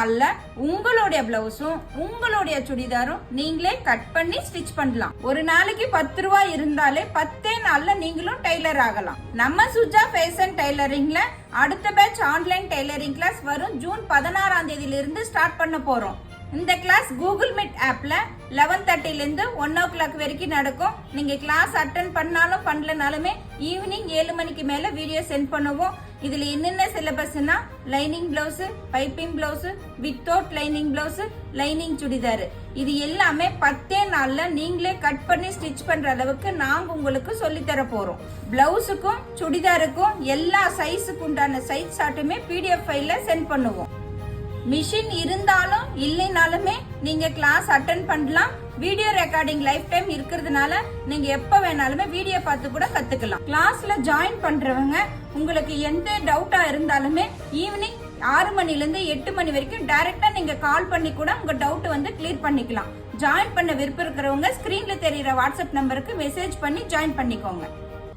நாள்ல உங்களுடைய பிளவுஸும் உங்களுடைய சுடிதாரும் நீங்களே கட் பண்ணி ஸ்டிச் பண்ணலாம். ஒரு நாளைக்கு 10 ரூபாய் இருந்தாலே 10 நாள்ல நீங்களும் டெய்லர் ஆகலாம். நம்ம சுஜா ஃபேஷன் டெய்லரிங்ல அடுத்த பேட்ச் ஆன்லைன் டெய்லரிங் கிளாஸ் வரும் ஜூன் 16ஆம் தேதியிலிருந்து ஸ்டார்ட் பண்ண போறோம். இந்த கிளாஸ் கூகுள் மீட் ஆப்ல 11:30 இருந்து 1 o'clock வரைக்கும் நடக்கும். நீங்க கிளாஸ் அட்டென்ட் பண்ணாலும் பண்ணலனாலுமே ஈவினிங் 7 மணிக்கு மேல வீடியோ சென்ட் பண்ணுவோம். இதுல என்னென்ன சிலபஸ்னா lining blouse, piping blouse, without lining blouse, lining churidar, இது எல்லாமே 10 நாள்ல நீங்களே கட் பண்ணி ஸ்டிச் பண்ற அளவுக்கு நாங்க உங்களுக்கு சொல்லி தர போறோம். பிளவுஸுக்கும் சுடிதாருக்கும் எல்லா சைஸுக்கு உண்டான சைஸ் சார்ட்டுமே PDF ஃபைல்ல சென்ட் பண்ணுவோம். மிஷின் இருந்தாலும் இல்லைனாலுமே நீங்க கிளாஸ் அட்டென்ட் பண்ணலாம். வீடியோ ரெக்கார்டிங் லைஃப் டைம் இருக்கிறதுனால நீங்க எப்ப வேணாலுமே வீடியோ பார்த்து கூட கத்துக்கலாம். கிளாஸ்ல ஜாயின் பண்றவங்க உங்களுக்கு எந்த டவுட்டா இருந்தாலுமே ஈவினிங் 6 மணில இருந்து 8 மணி வரைக்கும் டைரக்டா நீங்க கால் பண்ணி கூட உங்க டவுட் வந்து கிளியர் பண்ணிக்கலாம். ஜாயின் பண்ண விருப்பம் இருக்கிறவங்க ஸ்கிரீன்ல தெரியுற வாட்ஸ்அப் நம்பருக்கு மெசேஜ் பண்ணி ஜாயின் பண்ணிக்கோங்க.